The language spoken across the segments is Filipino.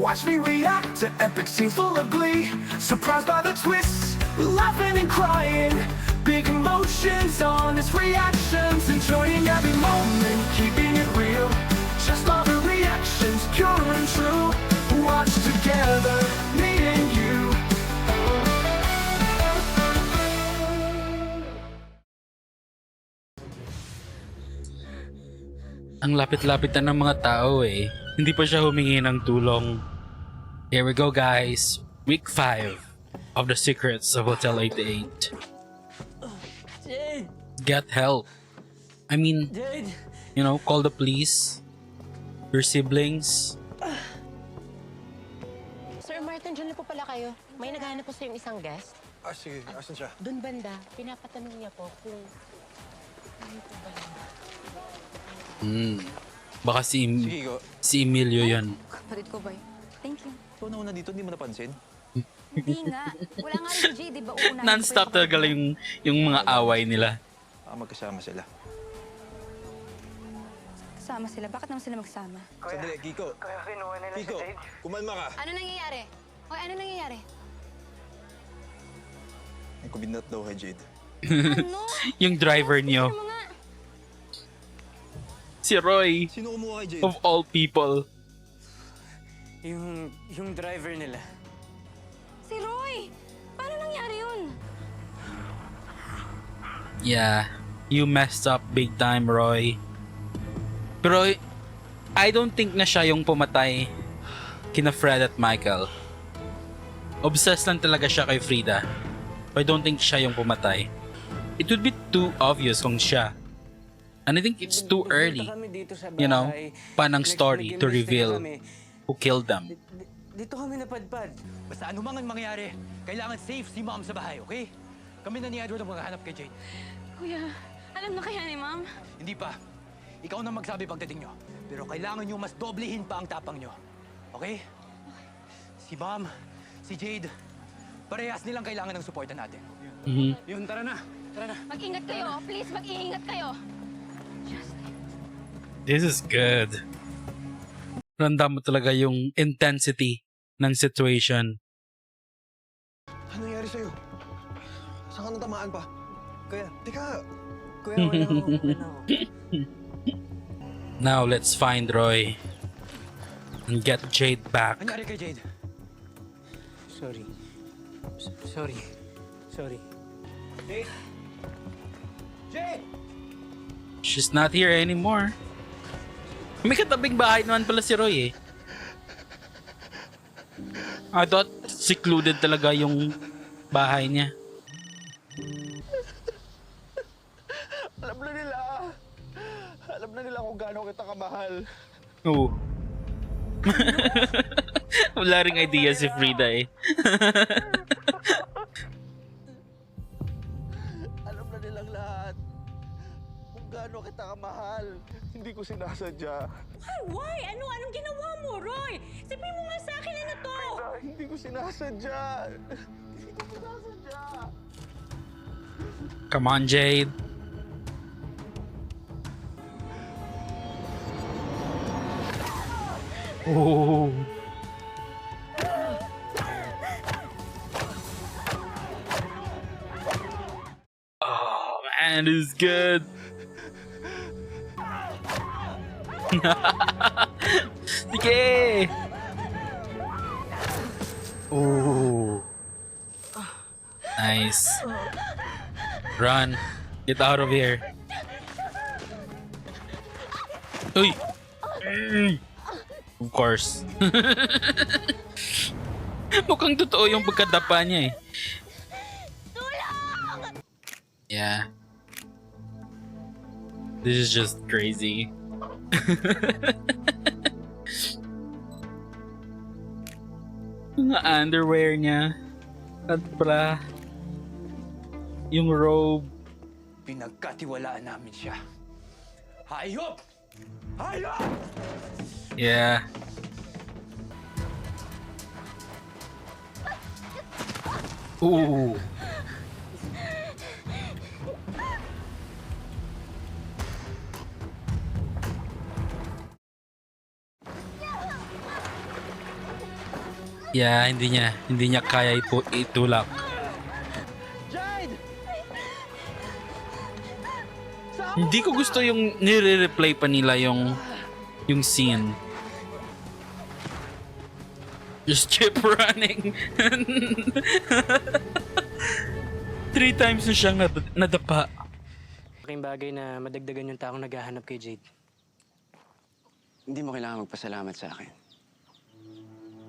Watch me react to epic scenes full of glee. Surprised by the twists, laughing and crying. Big emotions, honest reactions. Enjoying every moment, keeping it real. Just love the reactions, pure and true. Watch together, me and you. Ang lapit-lapit na ng mga tao eh. Hindi pa siya humingi ng tulong. Here we go guys. Week 5 of The Secrets of Hotel 88. Jade! Get help. I mean, Jade! you know, call the police. Your siblings. Sir Martin, dyan na po pala kayo. May naghahanap po sa yung isang guest. Sige. Asan siya? Doon banda, pinapatanong niya po kung... Ano po ba yun? Baka Sige, go. si Emilio yan. Kapatid ko, Bay. Thank you. Ikaw na una dito, hindi mo napansin? Hindi nga. Wala nga rin si Jay, di ba? Uunahin Non-stop ko talaga yung mga away nila. Magkasama sila. Kasama sila. Bakit naman sila magsama? Sandali, Kiko. Kaya kinuha nila Kiko, kumalma ka. Ano nangyayari? Hoy, ano nangyayari? May kubinat daw kay Jade. Ano? Yung driver niyo. Ano nga? Si Roy. Sino kumuha kay Jade? Of all people. Yung driver nila. Si Roy! Paano nangyari yun? Yeah. You messed up big time, Roy. Pero I don't think na siya yung pumatay kina Fred at Michael. Obsessed lang talaga siya kay Frida. I don't think siya yung pumatay. It would be too obvious kung siya. And I think it's too early, you know, panang story to reveal who killed them. Dito kami napadpad. Basta ano mang ang mangyari, kailangan safe si Mom sa bahay, okay? Kami na ni Edward ang maghahanap kay Jade. Kuya, alam na kaya ni Ma'am? Hindi pa. Ikaw na magsabi pagdating nyo. Pero kailangan nyo mas doblehin pa ang tapang nyo. Okay? Si Mom, si Jade, parehas nilang kailangan ng suporta natin. Yun, tara na. Tara na. Mag-ingat kayo. Please, mag-iingat kayo. This is good. Ramdam mo talaga yung intensity ng situation. Ano nangyari sa'yo? Saan ka natamaan pa? Kaya, teka. Kuya, wala ako. Okay na ako. Now let's find Roy and get Jade back. Nangyari kay Jade. Sorry. Sorry. Sorry. Jade! Jade! She's not here anymore. May katabing bahay naman pala si Roy eh. I thought secluded talaga yung bahay niya. Alam na nila kung gaano kita kamahal. Oo. Wala ring idea si Frida eh. Alam na nilang lahat. Kung gaano kita kamahal. Hindi ko sinasadya. Why? Anong ginawa mo, Roy? Sabihin mo nga sa akin ano to? Hindi ko sinasadya. Hindi ko sinasadya. Come on, Jade. Oh. Oh man, this is good. Sige. Oh. Nice. Run. Get out of here. Uy. Of course. Mukhang totoo yung pagkadapa niya eh. Yeah. This is just crazy. Mga underwear niya. At bra. Yung robe. Pinagkatiwalaan namin siya. Hayop! Hayop! Yeah. Ooh. Yeah, hindi niya kaya itulak. Jade! Hindi ko gusto yung nire-replay pa nila yung scene. Just keep running. 3 times na siyang nadapa. Malaking bagay na madagdagan yung taong naghahanap kay Jade. Hindi mo kailangan magpasalamat sa akin.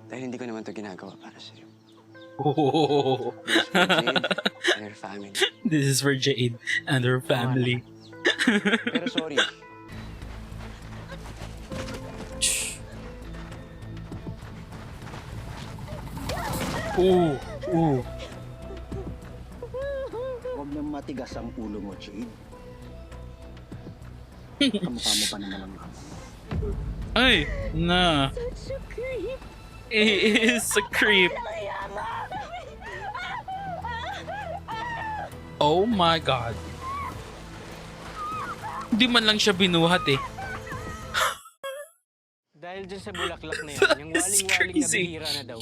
Dahil hindi ko naman ito ginagawa para sa'yo. Oh. This is for Jade and her family. This is for Jade and her family. Pero sorry, Ooh. Huwag nang matigas ang ulo mo, Jade. Kamukha mo pa naman ang mama. Ay, nah. Such a creep. He is a creep. Oh my God. Hindi man lang siya binuhat eh. Dahil dyan sa bulaklak na yan, That yung is waling-waling na crazy. bihira na daw.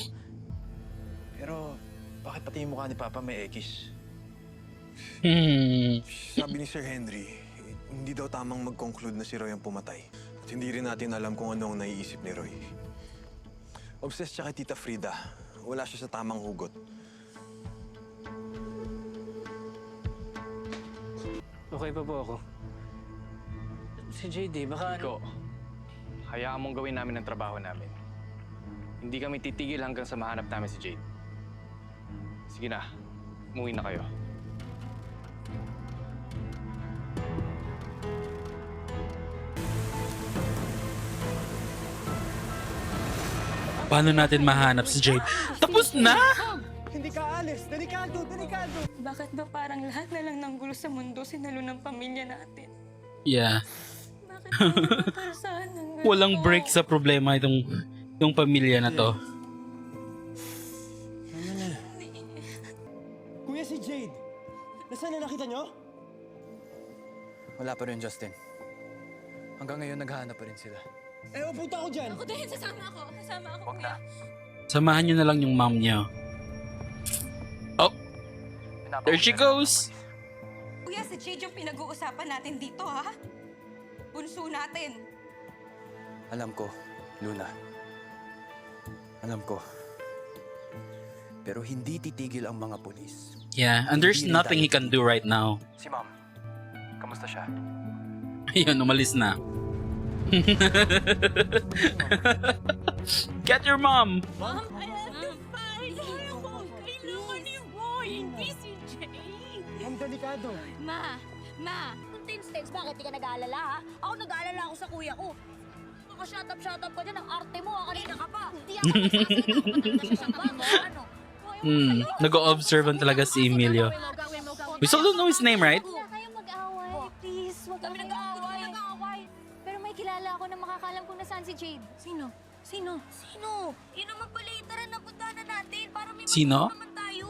Pero, bakit pati yung mukha ni Papa may ekis? Sabi ni Sir Henry, hindi daw tamang mag-conclude na si Roy ang pumatay. At hindi rin natin alam kung ano ang naiisip ni Roy. Obsessed siya kay Tita Frida. Wala siya sa tamang hugot. Okay pa po ako. Si JD, baka Ko, hayaan mong gawin namin ang trabaho namin. Hindi kami titigil hanggang sa mahanap namin si Jade. Sige na, umuwi na kayo. Paano natin mahanap si Jade? Tapos na? Hindi ka alis! Delikado! Delikado! Bakit ba parang lahat na lang ng gulo sa mundo sinalo ng pamilya natin? Yeah. Bakit tayo nagpaparusahan ng ganito? Walang break sa problema itong pamilya na to. Kuya, si Jade! Nasaan na nakita nyo? Wala pa rin, Justin. Hanggang ngayon, naghahanap pa rin sila. Eh, punta ako dyan! Ako din, sasama ako. Sasama ako, Huwag kuya. na. Samahan nyo na lang yung mom niyo. Oh, there she goes. Kuya, si Jade yung pinag-uusapan natin dito, ha? Bunso natin. Alam ko, Luna. Alam ko. Pero hindi titigil ang mga polis. Yeah, and there's nothing he can do right now. Si Ma'am, kamusta siya? Ayun, umalis na. Get your mom! Mom, I have to find her. Kailangan ni Roy, hindi si Jade. Ang delikado! Ma, kung Tinstex, bakit di ka nag-aalala, ha? Ako nag-aalala ako sa kuya ko. Shut up ka dyan, ang arte mo, kanina ka pa. Hindi ako ano? Nag-o-observant talaga si Emilio. We still don't know his name, right? Wala kayong mag-away. Please, wag kami nag-aaway. Pero may kilala ako na makakalam kung nasaan si Jade. Sino? Yun naman pala yung tara na punta na natin para may Sino? naman tayo.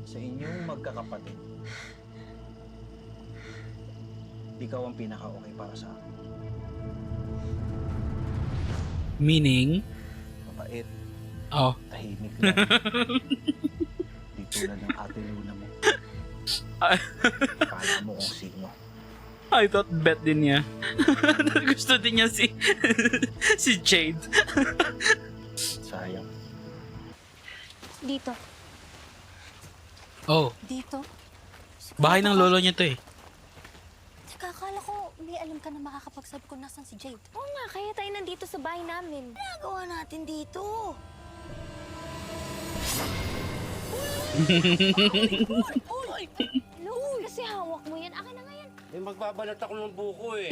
Sa inyong magkakapatid, ikaw ang pinaka-okay para sa akin. Meaning? Mabait, Oh. tahimik lang. Di tulad ng ate Luna mo. Kala mo kung sino. I thought bet din niya. Gusto din niya si si Jade. Sayang. Dito. Oh, Dito? bahay ng lolo niya to eh. Teka, akala ko may alam ka na makakapagsabi kung nasan si Jade. Oo nga, kaya tayo nandito sa bahay namin. Nagawa natin dito. Lucas, kasi hawak mo yan. Akin na nga yan. Eh, magbabalat ako ng buko eh.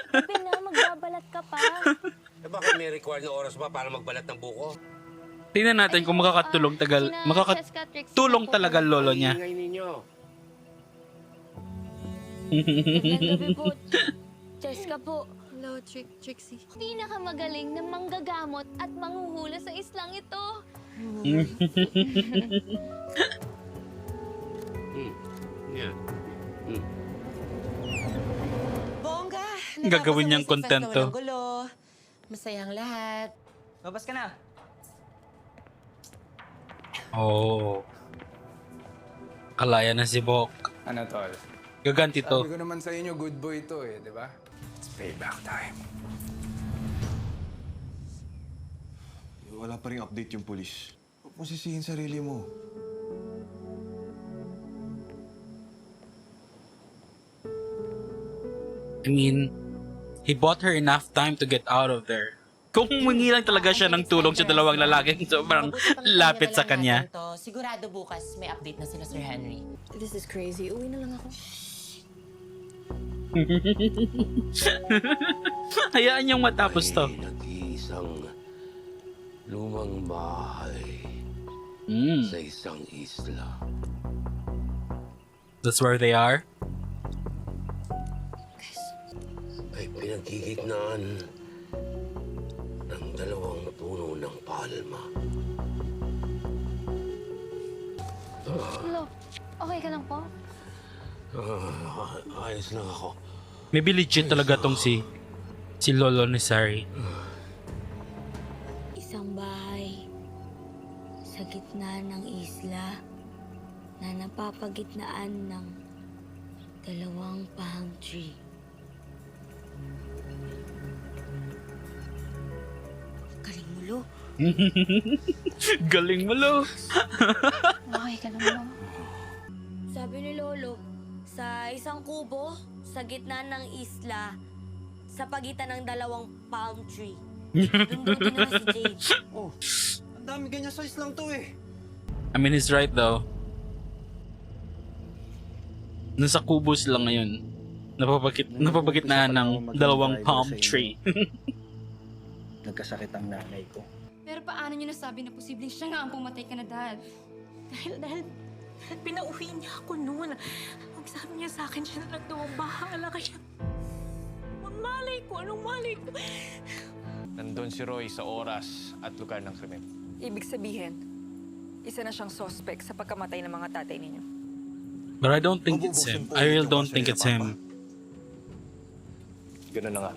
Sabi na, magbabalat ka pa. Eh, bakit may required na oras ba para magbalat ng buko? Tingnan natin kung makakatulong makakatulong talaga lolo niya. Ingay ninyo. Magandang gabi po. Jessica po. Hello, Trixie. Pinakamagaling na manggagamot at manghuhula sa islang ito. Bongga! Gagawin niyang kontento. Gulo. Masayang lahat. Babas ka na. Oh. Kalaya na si Bok. Ano, tol? Gaganti to. Sabi ko naman sa inyo, good boy ito eh, di ba? It's payback time. Wala pa rin update yung polis. Huwag mo sisihin sarili mo. I mean, he bought her enough time to get out of there. Kung humingi lang talaga siya ng tulong sa dalawang lalaking sobrang lapit sa kanya. Sigurado bukas may update na sila, Sir Henry. This is crazy. Uwi na lang ako. Hayaan niyang matapos to. Nag-iisang lumang bahay sa isang isla. That's where they are? Ay pinagkikitnaan ng dalawang puno ng palma. Hello. Okay ka lang po? Ayos lang ako. Maybe legit talaga tong si Lolo ni Sari. Isang bahay sa gitna ng isla na napapagitnaan ng dalawang palm tree. Galing mo, Lo. Galing mo, Lo. Okay ka lang, Lo. Sabi ni Lolo, sa isang kubo, sa gitna ng isla, sa pagitan ng dalawang palm tree. Dundutin na si Jade. Oh, ang dami ganyan size lang to eh. I mean, he's right though. Nasa kubo sila ngayon. Napapagitnaan ng dalawang palm tree. Nagkasakit ang nanay ko. Pero paano niyo nasabi na posibleng siya nga ang pumatay ka na, Dad? Dahil pinauwi niya ako noon. Ang sabi niya sa akin, siya na lang daw ang bahala. Kaya, anong malay ko? Nandun si Roy sa oras at lugar ng krimen. Ibig sabihin, isa na siyang suspect sa pagkamatay ng mga tatay ninyo. But I don't think it's him. I really don't think it's him. Ganun na nga.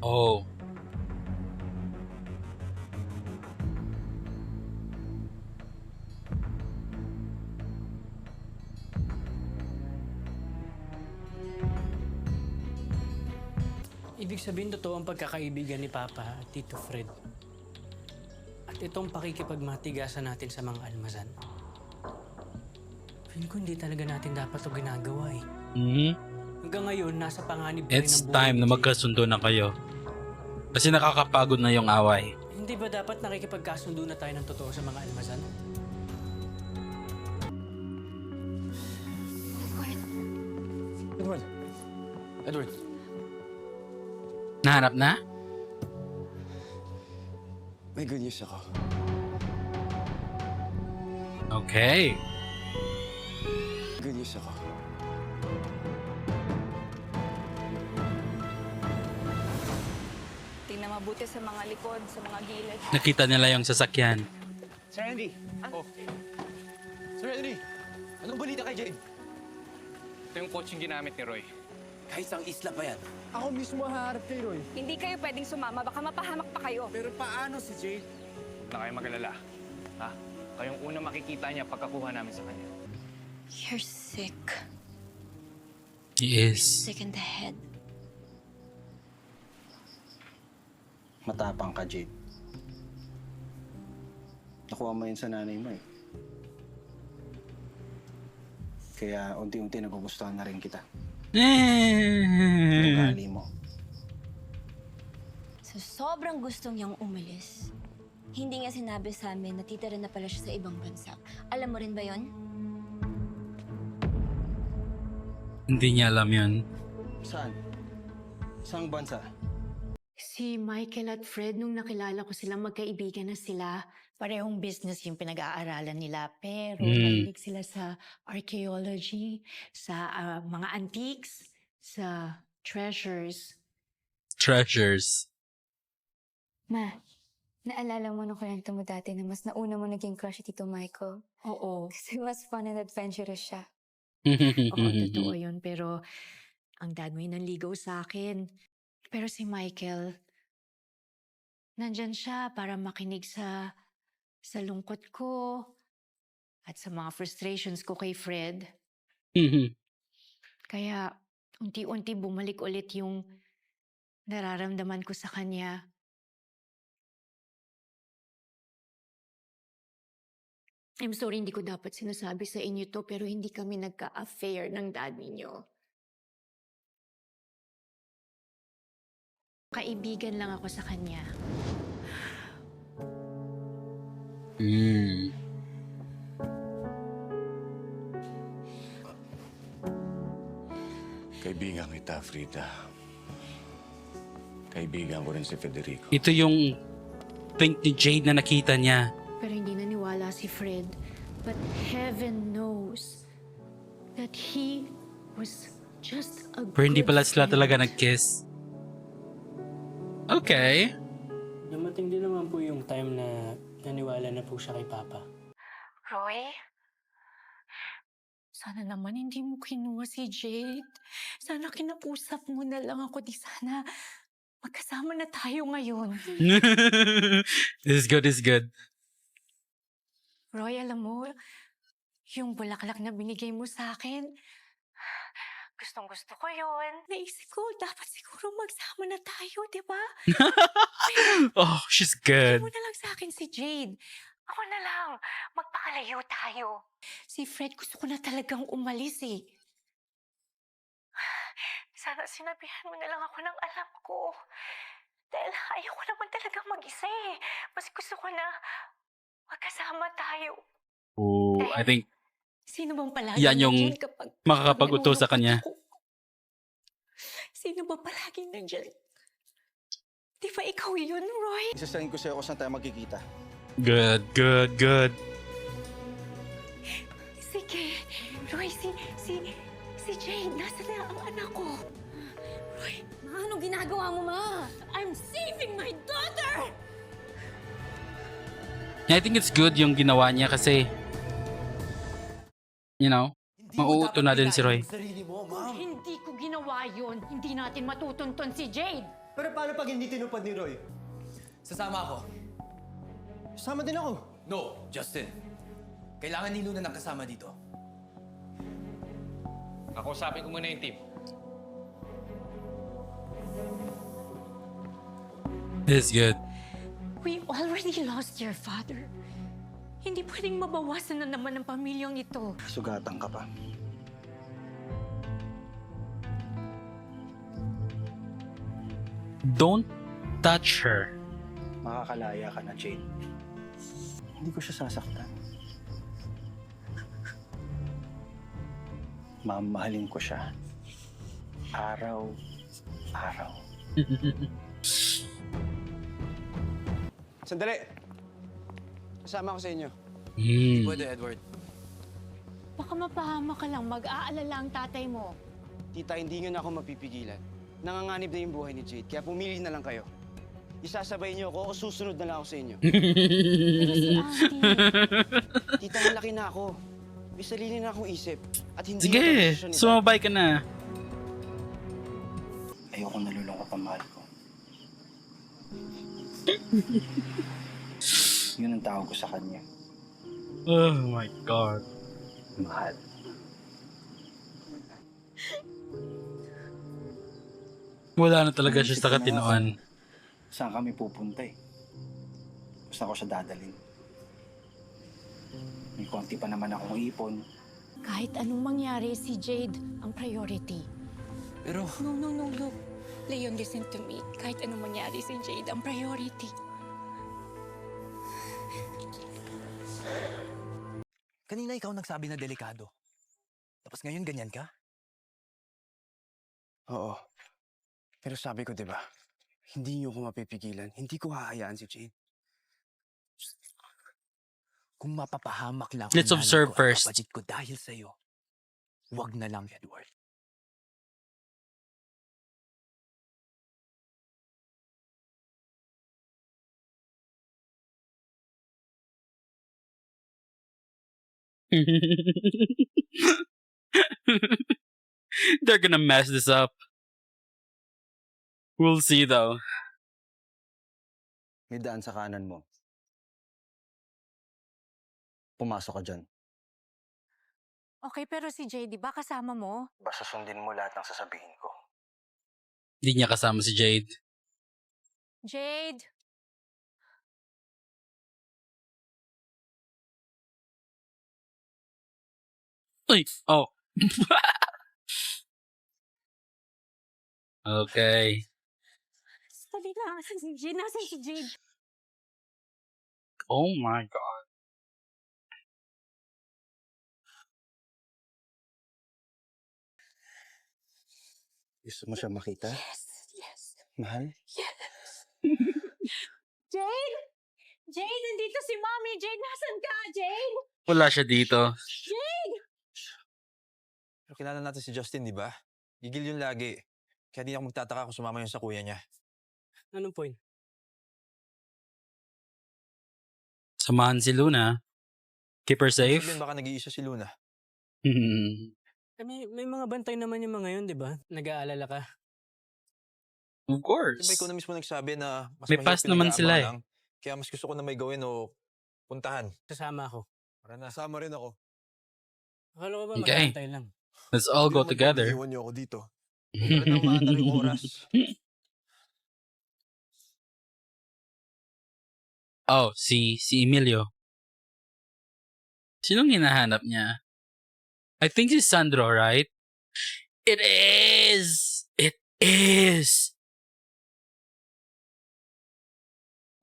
Oh. Ibig sabihin, totoo ang pagkakaibigan ni Papa at Tito Fred. At itong pakikipagmatigasan natin sa mga almazan. Feeling ko hindi talaga natin dapat ito ginagawa eh. Mhm. Hanggang ngayon, nasa panganib pa rin It's ang buhay time ni na Jade. magkasundo na kayo. Kasi nakakapagod na yung away. Hindi ba dapat nakikipagkasundo na tayo ng totoo sa mga almazan? Edward. Nahanap na? May good news ako. Okay. Good news ako. Tingnan mabuti sa mga likod, sa mga gilid. Nakita nila yung sasakyan. Sir Henry! Oh. Sir Henry! Anong balita kay Jade? Ito yung coaching ginamit ni Roy. Kahit isang isla pa yan. Ako mismo haharap kay Roy. Hindi kayo pwedeng sumama, baka mapahamak pa kayo. Pero paano si Jade? Huwag na kayo mag-alala. Ha? Kayong unang makikita niya pagkakuha namin sa kanya. You're sick. He is. Sick in the head. Matapang ka, Jade. Nakuha mo yun sa nanay mo eh. Kaya unti-unti nagugustuhan na rin kita. Ugali mo. So, sobrang gustong niyang umalis. Hindi nga sinabi sa amin na titira na pala siya sa ibang bansa. Alam mo rin ba yon? Hindi niya alam yun. Saan? Saang bansa? Si Michael at Fred, nung nakilala ko silang magkaibigan na sila, parehong business yung pinag-aaralan nila. Pero mahilig sila sa archaeology, sa mga antiques, sa treasures. Treasures. Ma, naalala mo nung kwento mo dati na mas nauna mo naging crush si Tito Michael? Oo. Kasi mas fun and adventurous siya. Oo, totoo yun. Pero ang dad mo yung nanligaw sa akin. Pero si Michael, nandyan siya para makinig sa lungkot ko at sa mga frustrations ko kay Fred. Mhm. Kaya unti-unti bumalik ulit yung nararamdaman ko sa kanya. I'm sorry, hindi ko dapat sinasabi sa inyo to, pero hindi kami nagka-affair ng dad ninyo. Kaibigan lang ako sa kanya. Mm. Kaibigan kita, Frida. Kaibigan ko rin si Federico. Ito yung think ni Jade na nakita niya. Pero hindi naniwala si Fred. But heaven knows that he was just a Pero hindi good pala sila friend. talaga nag-kiss. Okay. Dumating din naman po yung time na naniwala na po siya kay Papa. Roy? Sana naman hindi mo kinuha si Jade. Sana kinausap mo na lang ako. Di sana magkasama na tayo ngayon. This is good, this is good. Roy, alam mo, yung bulaklak na binigay mo sa akin, gustong gusto ko yun. Naisip ko, dapat siguro magsama na tayo, di ba? Oh, she's good. Bigyan mo na lang sa akin si Jade. Ako na lang. Magpakalayo tayo. Si Fred gusto ko na talagang umalis eh. Sana sinabihan mo na lang ako ng alam ko. Dahil ayaw ko naman talaga mag-isa eh. Mas gusto ko na magkasama tayo. Oh, I think Sino bang palagi yan yung nandyan kapag makakapag-utos sa kanya. ako? Sino ba palagi nandyan? Di ba ikaw yun, Roy? Isasayin ko sa'yo kung saan tayo magkikita. Good, good, good. Sige, Roy, si Jade, nasa na ang anak ko? Roy, Ma, anong ginagawa mo, Ma? I'm saving my daughter! I think it's good yung ginawa niya kasi, you know, mauuto na din si Roy. Hindi ko ginawa yun. Hindi natin matutunton si Jade. Pero paano pag hindi tinupad ni Roy? Sasama ako. Sama din ako. No, Justin. Kailangan ni Luna ng kasama dito. Kakausapin ko muna yung team. This is good. We already lost your father. Hindi pwedeng mabawasan na naman ang pamilyang ito. Sugatan ka pa. Don't touch her. Makakalaya ka na, Jade. Hindi ko siya sasaktan. Mamahalin ko siya. Araw-araw. Sandali! Kasama ko sa inyo. Pwede, Edward. Baka mapahama ka lang. Mag-aalala ang tatay mo. Tita, hindi nyo na ako mapipigilan. Nanganganib na yung buhay ni Jade, kaya pumili na lang kayo. Isasabay niyo ako o susunod na lang ako sa inyo. Pero si Auntie... Tita, malaki na ako. May sarili na akong isip. At hindi Sige, ito desisyon ni Dad. sumabay ka na. Ayoko nalulungkot ang mahal ko. Yun ang tawag ko sa kanya. Oh my God. Mahal. Wala na talaga siya sa katinoan. Saan kami pupunta eh? Saan ko siya dadalhin? May konti pa naman akong ipon. Kahit anong mangyari, si Jade ang priority. Pero, No, look. Leon, listen to me. Kahit anong mangyari, si Jade ang priority. kanina ikaw nagsabi na delikado. Tapos ngayon ganyan ka? Oo. Pero sabi ko, di ba? Hindi niyo ko mapipigilan. Hindi ko hahayaan si Jade. Kung mapapahamak lang Let's ang nanay observe ko at first. kapatid ko dahil sa'yo, wag na lang, Edward. They're gonna mess this up. We'll see though. May daan sa kanan mo. Pumasok ka dyan. Okay, pero si Jay, di ba kasama mo? Basta sundin mo lahat ng sasabihin ko. Hindi niya kasama si Jade. Jade! Uy! Oh. Okay. Dali lang. Nasaan si Jade? Nasaan si Jade? Oh my God. Gusto mo siya makita? Yes. Mahal? Jade! Jade, nandito si Mommy! Jade, nasan ka? Jade! Wala siya dito. Jade! Pero kilala natin si Justin, di ba? Gigil yun lagi. Kaya di ako magtataka kung sumama yun sa kuya niya. Anong point? Samahan si Luna. Keep her safe. Sabihin baka nag-iisa si Luna. Eh, may mga bantay naman yung mga yun, di ba? Nag-aalala ka. Of course. Di ba ikaw na mismo nagsabi na mas May mahirap pass naman sila eh. pinag-aabangan lang, kaya mas gusto ko na may gawin o puntahan. Sasama ako. Para na. Kasama rin ako. Akala ko ba Okay. mag-aantay lang? Let's all go Hindi naman together. iiwan niyo ako dito. Para na umaandar yung oras. Oh, si Emilio. Sinong hinahanap niya? I think si Sandro, right? It is! It is!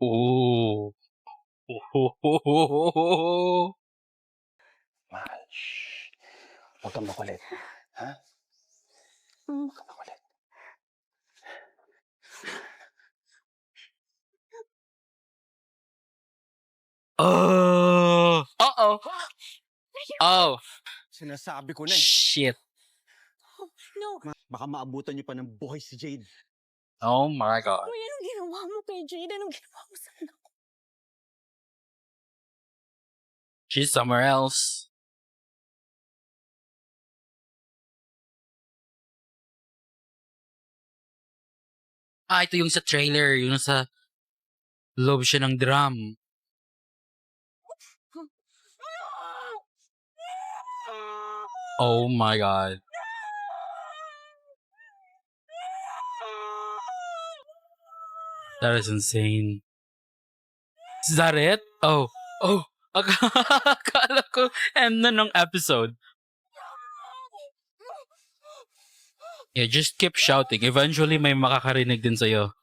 Oh. Mahal, shh. Huwag kang makulit. Ha? Huwag kang makulit. Oh! Uh-oh! Oh! Sinasabi ko na eh. Shit! No! Baka maabutan niyo pa ng buhay si Jade. Oh my God. Uy, anong ginawa mo kay Jade? Anong ginawa mo sa anak ko? She's somewhere else. Ah, ito yung sa trailer. Yung sa loob siya ng drum. Oh my God. That is insane. Is that it? Oh. Oh. Akala ko end na ng episode. Yeah, just keep shouting. Eventually may makakarinig din sa'yo.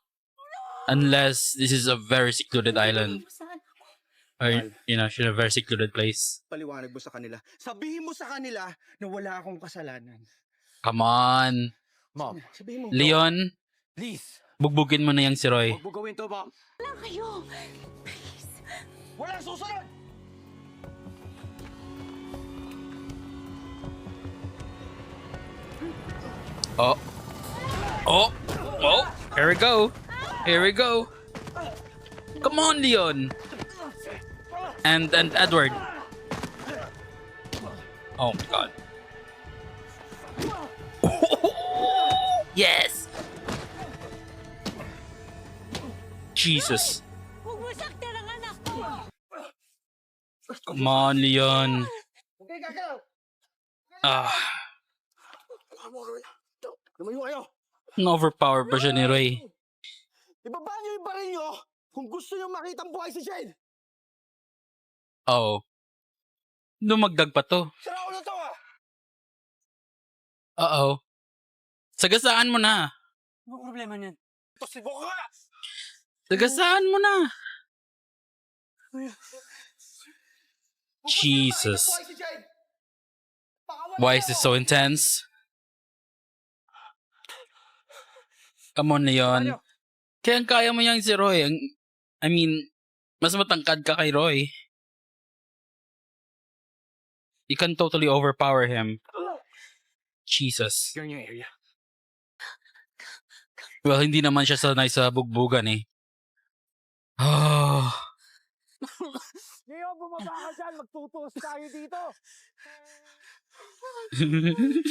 Unless this is a very secluded island. Or, you know, a very secluded place. Paliwanag mo sa kanila. Sabihin mo sa kanila na wala akong kasalanan. Come on. Mom, Sabihin mo. Leon, please. bugbugin mo na yung si Roy. Huwag mo gawin to, Mom. Wala kayo! Walang susunod! Oh. Oh. Oh. Here we go. Here we go. Come on, Leon. And Edward. Oh my God. Yes. Jesus. Huwag mo saktan ang anak ko! Come on, Leon. Ah. Lumayo kayo! Na-overpower pa siya ni Roy. Ibaba niyo yung baril niyo kung gusto niyo makita ang buhay si Jade! Oh. Dumagdag pa to. Sira ulo to ah! Uh-oh. Sagasaan mo na. Ano problema niyan? Ito si Boka! Sagasaan mo na. Jesus. Why is this so intense? Come on, Leon. Kaya mo yang si Roy. I mean, mas matangkad ka kay Roy. You can totally overpower him. Jesus. You're in your area. Well, hindi naman siya sanay sa bugbugan eh. Oh. Ngayon, bumaba ka dyan! Magtutuos tayo dito!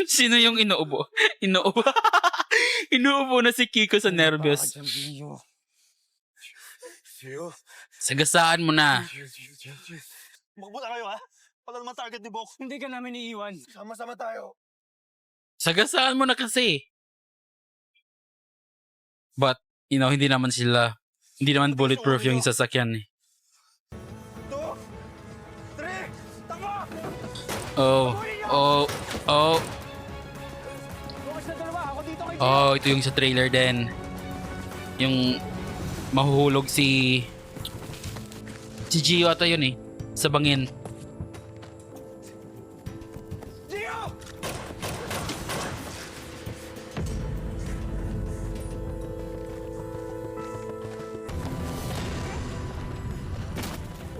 Sino yung inuubo? Inuubo. Inuubo na si Kiko sa nervyos. Sagasaan mo na. Magbuta kayo ha? Wala naman target ni Bok. Hindi ka namin iiwan. Sama-sama tayo. Sagasaan mo na kasi. But, hindi naman bulletproof yung sasakyan eh. 2, 3, tango! Oh. Oh, ito yung sa trailer din. Yung mahuhulog si Gio ata yun eh. Sa bangin.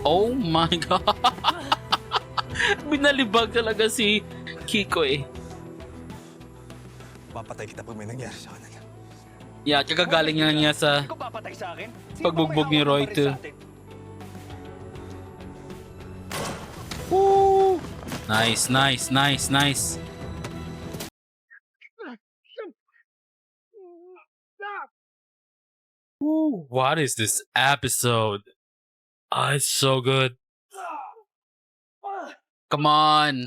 Oh my God! Binalibag talaga si Kiko eh. Papatay kita pag may nangyari sa kanila. Yeah, kagagaling nga niya sa Ikaw papatay sa akin? pagbugbog ni Roy too. Woo! Nice. Woo! What is this episode? Ah, it's so good. Come on.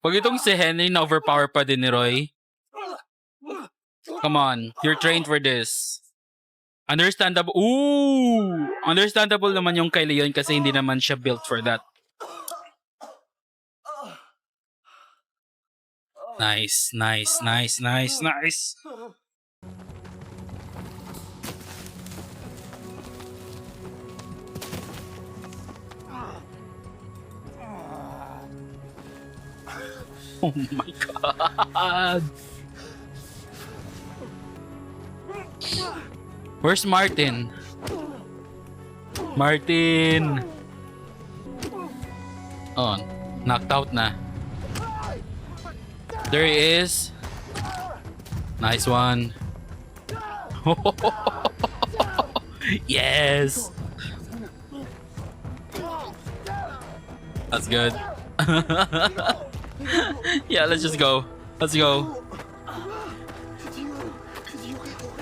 Pag itong si Henry na overpower pa din ni Roy. Come on, you're trained for this. Understandable. Ooh! Understandable naman yung kay Leon kasi hindi naman siya built for that. Nice. Oh my God. Where's Martin? Oh, knocked out na. There he is. Nice one. Yes. That's good. Yeah, let's just go. Let's go.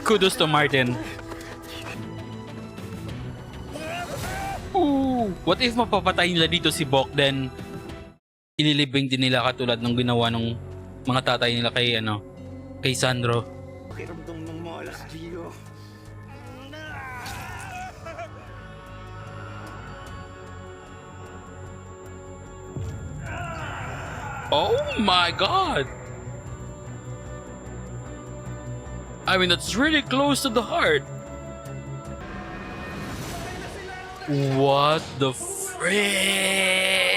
Kudos to Martin. Ooh, what if mapapatay nila dito si Bok then ililibing din nila katulad ng ginawa ng mga tatay nila kay Sandro. Pakiramdam ng malas, Gio. Oh my God! I mean, that's really close to the heart. What the frick?